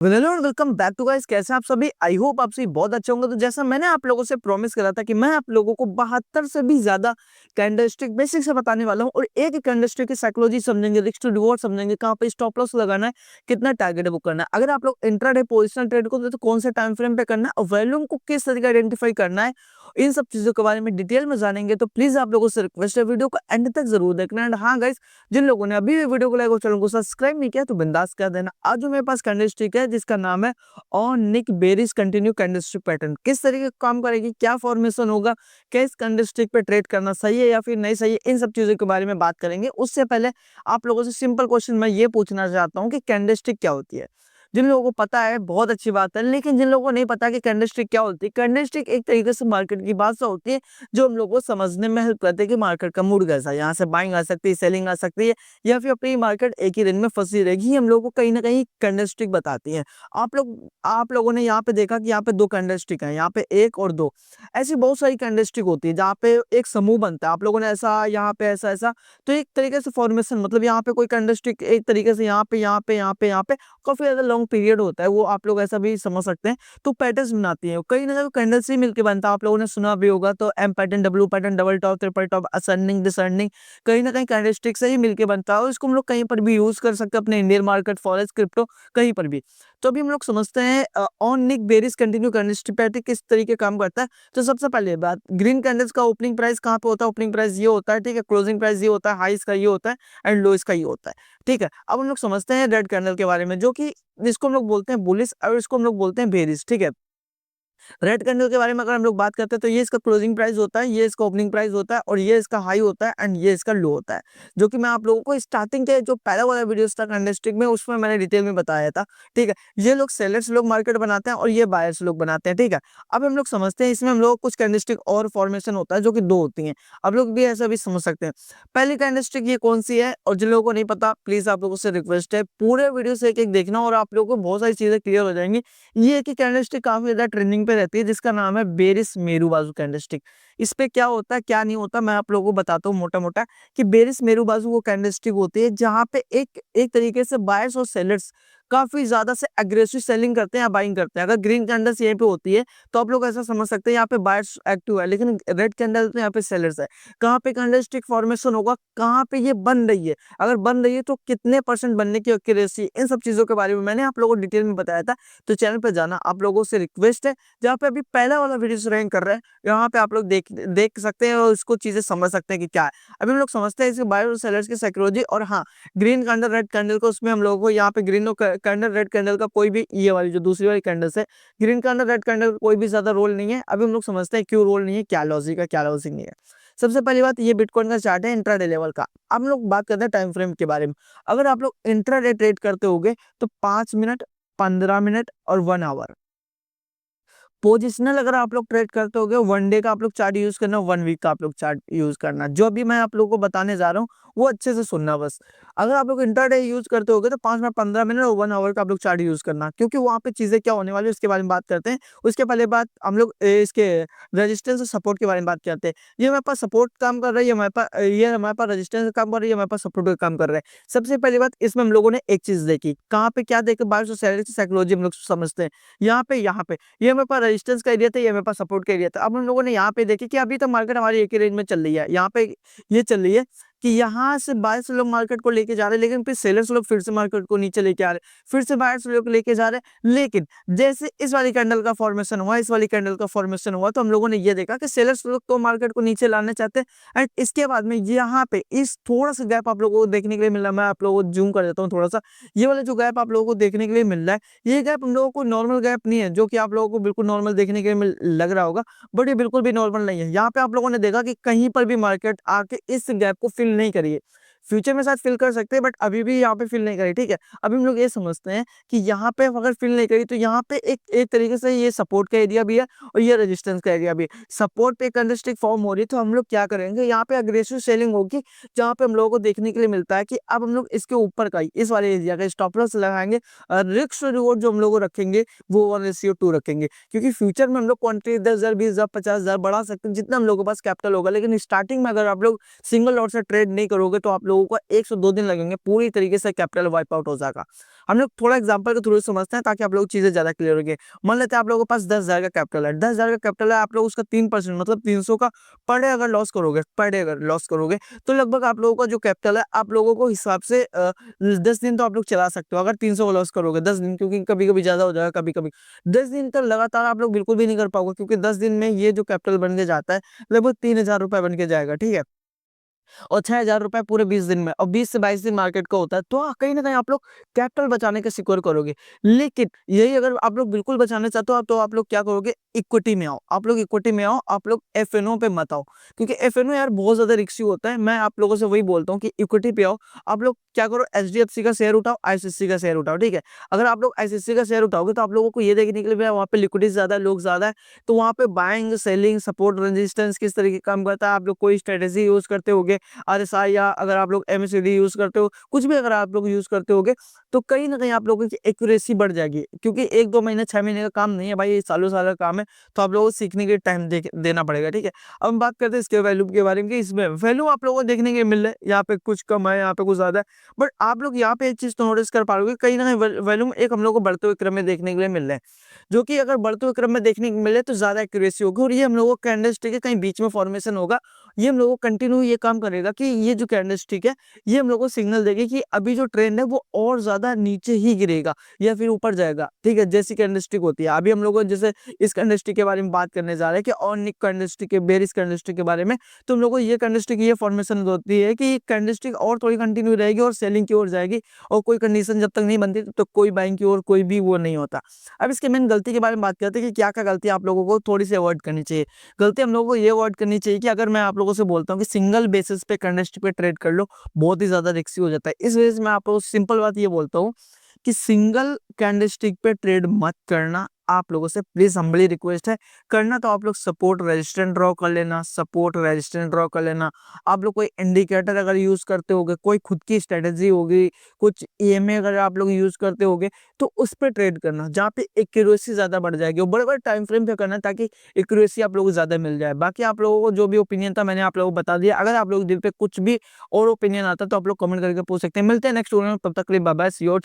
Hello and welcome back to guys. कैसे हैं आप सभी? आई होप आप सभी बहुत अच्छे होंगे। तो जैसा मैंने आप लोगों से प्रॉमिस करा था कि मैं आप लोगों को 72 से भी ज्यादा कैंडलस्टिक बेसिक से बताने वाला हूं और एक कैंडलस्टिक की साइकोलॉजी समझेंगे, रिस्क टू रिवॉर्ड समझेंगे, कहां पे स्टॉप लॉस लगाना है, कितना टारगेट बुक करना है। अगर आप लोग इंट्राडे पोजिशनल ट्रेड को तो कौन से टाइम फ्रेम पे करना है और वॉल्यूम को किस तरीके आइडेंटिफाई करना है, इन सब चीजों के बारे में डिटेल में जानेंगे। तो प्लीज आप लोगों से रिक्वेस्ट है, वीडियो को एंड तक जरूर देखना। एंड हाँ गाइस, जिन लोगों ने अभी भी वीडियो को लाइक और चैनल को सब्सक्राइब नहीं किया तो बिंदास कर देना। आज जो मेरे पास कैंडलस्टिक है जिसका नाम है और निक बेरिस कंटिन्यू कैंडलस्टिक पैटर्न, किस तरीके का काम करेगी, क्या फॉर्मेशन होगा, किस कैंडलस्टिक पे ट्रेड करना सही है या फिर नहीं सही है, इन सब चीजों के बारे में बात करेंगे। उससे पहले आप लोगों से सिंपल क्वेश्चन मैं ये पूछना चाहता हूँ कि कैंडलस्टिक क्या होती है। जिन लोगों को पता है बहुत अच्छी बात है, लेकिन जिन लोगों को नहीं पता कि कैंडलस्टिक क्या होती है, कैंडलस्टिक एक तरीके से मार्केट की भाषा होती है जो हम लोगों को समझने में हेल्प करते हैं कि मार्केट का मूड कैसा है, यहाँ से बाइंग आ सकती है, सेलिंग आ सकती है या फिर अपनी मार्केट एक ही दिन में फंसी रहेगी। हम लोगों को कहीं ना कहीं कैंडलस्टिक बताती है। आप लोगों ने यहाँ पे देखा कि यहाँ पे दो कैंडलस्टिक है, यहाँ पे एक और दो, ऐसी बहुत सारी कैंडलस्टिक होती है जहाँ पे एक समूह बनता है। आप लोगों ने ऐसा, यहाँ पे ऐसा ऐसा, तो एक तरीके से फॉर्मेशन, मतलब यहाँ पे कोई कैंडलस्टिक एक तरीके से यहाँ पे यहाँ पे यहाँ पे यहाँ पे काफी ज्यादा लॉन्ग पीरियड होता है, वो आप लोग ऐसा भी समझ सकते हैं। तो पैटर्न्स बनाती है कहीं ना कहीं कैंडल से मिलकर बनता है। आप लोगों ने सुना भी होगा तो M pattern, W pattern, double top, triple top, ascending, descending, कहीं ना कहीं कैंडलस्टिक से ही मिलकर बनता है और इसको हम लोग कहीं पर भी यूज कर सकते हैं, अपने इंडियन मार्केट, फॉरेक्स, क्रिप्टो, कहीं पर भी। तो अभी हम लोग समझते हैं on neck bearish continue candlestick pattern किस तरीके काम करता है। तो सबसे पहले बात, ग्रीन कैंडल्स का ओपनिंग प्राइस कहाँ पे होता है? ओपनिंग प्राइस ये होता है, ठीक है। क्लोजिंग प्राइस ये होता है, हाईस का ये होता है एंड लोइस का ये होता है, ठीक है। अब हम लोग समझते हैं रेड कैंडल के बारे में, जो कि इसको हम लोग बोलते हैं बुलिश और इसको हम लोग बोलते हैं बेरिश, ठीक है। रेड कैंडल के बारे में अगर हम लोग बात करते हैं तो ये इसका क्लोजिंग प्राइस होता है, ये इसका ओपनिंग प्राइस होता है और ये इसका हाई होता है एंड ये इसका लो होता है, जो कि मैं आप लोगों को स्टार्टिंग के जो पहला वाला वीडियो था कैंडलस्टिक में उसमें मैंने डिटेल में बताया था, ठीक है। ये लोग सेलर्स लोग मार्केट बनाते हैं और ये बायर्स लोग बनाते हैं, ठीक है। अब हम लोग समझते हैं इसमें हम लोग कुछ कैंडलस्टिक और फॉर्मेशन होता है जो कि दो होती हैं। आप लोग भी ऐसा भी समझ सकते हैं। पहली कैंडलस्टिक ये कौन सी है, और जिन लोगों को नहीं पता प्लीज आप लोगों से रिक्वेस्ट है पूरे वीडियो से एक एक देखना और आप लोगों को बहुत सारी चीजें क्लियर हो जाएंगी। ये की कैंडलस्टिक काफी ज्यादा ट्रेंडिंग पे रहती है जिसका नाम है बेरिस मेरू बाजू कैंडलस्टिक। इस पे क्या होता है क्या नहीं होता मैं आप लोगों को बताता हूँ मोटा मोटा, कि बेरिस मेरू बाजू वो कैंडलस्टिक होती है जहाँ पे एक एक तरीके से बायर्स और सेलर्स काफी ज्यादा से एग्रेसिव सेलिंग करते हैं या बाइंग करते हैं। अगर ग्रीन कैंडल्स यहीं पे होती है तो आप लोग ऐसा समझ सकते हैं यहाँ पे बायर्स एक्टिव है, लेकिन रेड कैंडल तो यहाँ पे सेलर्स है। कहाँ पे कैंडलस्टिक फॉर्मेशन होगा, कहाँ पे ये बन रही है, अगर बन रही है तो कितने परसेंट बनने की एक्यूरेसी, इन सब चीजों के बारे में मैंने आप लोगों को डिटेल में बताया था। तो चैनल पे जाना, आप लोगों से रिक्वेस्ट है, जहाँ पे अभी पहला वाला वीडियो रैंक कर रहा है यहाँ पे आप लोग देख देख सकते हैं और इसको चीजें समझ सकते हैं कि क्या है। अभी हम लोग समझते हैं इसके बायर और सेलर्स की साइकोलॉजी। और हाँ, ग्रीन कैंडल रेड कैंडल को, उसमें हम लोगों को यहाँ पे ग्रीन कैंडल रेड कैंडल का कोई भी, ये वाली जो दूसरी वाली कैंडल्स है ग्रीन कैंडल रेड कैंडल का कोई भी ज्यादा रोल नहीं है। अभी हम लोग समझते हैं क्यों रोल नहीं है, क्या लॉजिक है, क्या लॉजिक नहीं है। सबसे पहली बात, ये बिटकॉइन का चार्ट है इंट्राडे लेवल का। अब हम लोग बात करते हैं टाइम फ्रेम के बारे में। अगर आप लोग इंट्राडे ट्रेड करते होगे तो 5 मिनट, 15 मिनट और 1 आवर पोजिशनल अगर आप लोग ट्रेड करते होगे, 1 डे का आप लोग चार्ट यूज करना, 1 वीक का आप लोग चार्ट यूज करना। जो भी मैं आप लोगों को बताने जा रहा हूँ वो अच्छे से सुनना बस। अगर आप लोग इंटरडे यूज करते होगे तो 5 मिनट, 15 मिनट और 1 आवर का आप लोग चार्ट यूज करना, क्योंकि वहाँ पे चीजें क्या होने वाली है उसके बारे में बात करते हैं। उसके पहले बात हम लोग इसके रेजिस्टेंस और सपोर्ट के बारे में बात करते हैं। ये हमारे पास सपोर्ट काम कर रहा है, ये हमारे पास रेजिस्टेंस काम कर रही है, हमारे पास सपोर्ट का काम कर रहा है। सबसे पहली बात, इसमें हम लोगों ने एक चीज देखी, कहाँ पे क्या देखे, बायर्स और सेलर्स की साइकोलॉजी हम लोग समझते हैं। यहाँ पे ये हमारे पास रेजिस्टेंस का एरिया था, ये हमारे पास सपोर्ट का एरिया था। अब हम लोगों ने यहाँ पे देखे कि अभी तो मार्केट हमारी एक ही रेंज में चल रही है, यहाँ पे ये चल रही है कि यहाँ से बायर्स लोग मार्केट को लेके जा रहे हैं, लेकिन फिर सेलर्स लोग फिर से मार्केट को नीचे लेके आ रहे हैं, फिर से बायर्स लोग लेके जा रहे हैं। लेकिन जैसे इस वाली कैंडल का फॉर्मेशन हुआ, इस वाली कैंडल का फॉर्मेशन हुआ, तो हम लोगों ने ये देखा कि सेलर्स लोग तो मार्केट को नीचे लाना चाहते हैं। एंड इसके बाद में यहाँ पे इस थोड़ा सा गैप आप लोगों को देखने के लिए मिल रहा है। मैं आप लोगों को जूम कर देता हूँ थोड़ा सा, ये वाला जो गैप आप लोगों को देखने के लिए मिल रहा है, ये गैप हम लोगों को नॉर्मल गैप नहीं है, जो कि आप लोगों को बिल्कुल नॉर्मल देखने के लिए लग रहा होगा, बट ये बिल्कुल भी नॉर्मल नहीं है। यहाँ पे आप लोगों ने देखा कि कहीं पर भी मार्केट आके इस गैप को फिल नहीं करी है। फ्यूचर में शायद फिल कर सकते हैं बट अभी भी यहाँ पे फिल नहीं करी, ठीक है। अभी हम लोग ये समझते हैं कि यहाँ पे अगर फिल नहीं करी तो यहाँ पे एक एक तरीके से ये सपोर्ट का एरिया भी है और ये रेजिस्टेंस का एरिया भी है। सपोर्ट पे कैंडलस्टिक फॉर्म हो रही है तो हम लोग क्या करेंगे, यहाँ पे अग्रेसिव सेलिंग होगी, जहाँ पे हम लोगों को देखने के लिए मिलता है कि अब हम लोग इसके ऊपर का इस वाले एरिया का स्टॉप लॉस लगाएंगे और रिस्क रिवॉर्ड जो हम लोग रखेंगे वो 1:2 रखेंगे, क्योंकि फ्यूचर में हम लोग क्वांटिटी 10,000, 20,000, 50,000 बढ़ा सकते हैं जितना हम लोगों के पास कैपिटल होगा। लेकिन स्टार्टिंग में अगर आप लोग सिंगल लॉट से ट्रेड नहीं करोगे तो आप लोग लोगों को 1 से 2 दिन लगेंगे, पूरी तरीके से कैपिटल वाइप आउट हो जाएगा। हम लोग थोड़ा एग्जांपल के थ्रू समझते हैं ताकि आप लोगों को चीज़ें ज़्यादा क्लियर होंगी। मान लेते हैं आप लोगों के पास 10,000 का कैपिटल है, 10,000 का कैपिटल है, आप लोग उसका 3% मतलब 300 का पर डे अगर लॉस करोगे, तो लगभग आप लोगों का जो कैपिटल है, आप लोगों को हिसाब से 10 दिन तो आप लोग चला सकते हो। अगर 300 का लॉस करोगे 10 दिन, क्योंकि कभी-कभी ज़्यादा हो जाएगा, कभी-कभी 10 दिन तक लगातार आप लोग बिल्कुल भी नहीं कर पाओगे, क्योंकि 10 दिन में ये जो कैपिटल बन के जाता है, लगभग 3,000 रुपए बन के जाएगा, ठीक है? और 6,000 रुपए पूरे 20 दिन में, और 20 से 22 दिन मार्केट का होता है, तो कहीं न कहीं आप लोग कैपिटल बचाने का सिक्योर करोगे। लेकिन यही अगर आप लोग बिल्कुल बचाना चाहते हो, तो आप लोग क्या करोगे, इक्विटी में आओ। आप लोग इक्विटी में आओ, आप लोग एफ-एन-ओ पे मत आओ, क्योंकि एफ-एन-ओ यार बहुत ज़्यादा रिस्की होता है। मैं आप लोगों से वही बोलता हूँ कि इक्विटी पे आओ। आप लोग क्या करो, एचडीएफसी का शेयर उठाओ, आईसीआईसीआई का शेयर उठाओ, ठीक है? अगर आप लोग आईसीआईसीआई का शेयर उठाओगे, तो आप लोगों को ये देखने के लिए भैया वहाँ पे लिक्विडिटी ज़्यादा है, लोग ज़्यादा है, तो वहाँ पे बाइंग, सेलिंग, सपोर्ट, रेजिस्टेंस किस तरीके का काम करता है, आप लोग कोई स्ट्रेटेजी यूज़ करते होगे, आरएसआई, या अगर आप लोग एमएसीडी यूज़ करते हो, कुछ भी अगर आप लोग यूज़ करते होगे, तो कहीं न कहीं आप लोगों की एक्यूरेसी बढ़ जाएगी, क्योंकि 1-2 महीने, 6 महीने का काम नहीं है भाई, ये सालों-साल का काम है, तो आप लोगों को सीखने के टाइम देना पड़ेगा, ठीक है? अब हम बात करते हैं इसके वैल्यू के बारे में कि इसमें वैल्यू आप लोगों को देखने के मिल रहा है, यहाँ पे कुछ कम है, यहाँ पे कुछ ज़्यादा है, बट आप लोग यहाँ पे एक चीज़ तो नोटिस कर पाओगे, कहीं न कहीं वैल्यू में एक हम लोग को बढ़ते हुए क्रम में देखने के लिए मिल रहा है, जो कि अगर बढ़ते हुए क्रम में देखने को मिले तो ज़्यादा एक्यूरेसी होगी, और ये हम लोगों का कैंडलस्टिक है, कहीं बीच में फॉर्मेशन होगा, ये हम लोगों को कंटिन्यू ये काम करेगा कि ये जो कैंडलस्टिक है, ये हम लोग को सिग्नल देगी कि अभी जो ट्रेंड है वो और ज़्यादा नीचे ही गिरेगा या फिर ऊपर जाएगा, ठीक है? जैसी कैंडलस्टिक होती है। अभी हम लोग जैसे इस कैंडलस्टिक के बारे में बात करने जा रहे हैं कि ऑनिक कैंडलस्टिक के, बेरिश कैंडलस्टिक के बारे में, तो हम लोग को ये कैंडलस्टिक ये फॉर्मेशन होती है कि कैंडलस्टिक और थोड़ी कंटिन्यू रहेगी और सेलिंग की ओर जाएगी, और कोई कंडीशन जब तक नहीं बनती तब तक कोई बाइंग की ओर कोई भी वो नहीं होता। अब इसके मेन गलती के बारे में बात करते हैं कि क्या-क्या गलती आप लोगों को थोड़ी-सी अवॉइड करनी चाहिए। गलती हम लोगों को ये अवॉइड करनी चाहिए कि अगर मैं आप लोगों से बोलता हूँ कि सिंगल बेसिस पे कैंडलस्टिक पे ट्रेड कर लो, बहुत ही ज़्यादा रिस्की हो जाता है। इस वजह से मैं आप लोगों को सिंपल बात ये बोलता हूँ कि सिंगल कैंडलस्टिक पे ट्रेड मत करना। आप लोगों से प्लीज़ हम्बली रिक्वेस्ट है, करना तो आप लोग सपोर्ट रेजिस्टेंस ड्रॉ कर लेना, सपोर्ट रेजिस्टेंस ड्रॉ कर लेना। आप लोग कोई इंडिकेटर अगर यूज़ करते होगे, कोई खुद की स्ट्रेटजी होगी, कुछ ईएमए अगर आप लोग यूज़ करते होगे, तो उस पे ट्रेड करना, जहाँ पे एक्यूरेसी ज़्यादा बढ़ जाएगी, और बड़े-बड़े टाइम फ्रेम पे करना ताकि एक्यूरेसी आप लोगों को ज़्यादा मिल जाए। बाकी आप लोगों को जो भी ओपिनियन था मैंने आप लोगों को बता दिया। अगर आप लोगों के दिल पे कुछ भी और ओपिनियन आता है तो आप लोग कमेंट करके पूछ सकते हैं। मिलते हैं नेक्स्ट वीडियो में, तब तक के लिए बाय बाय, सी यू और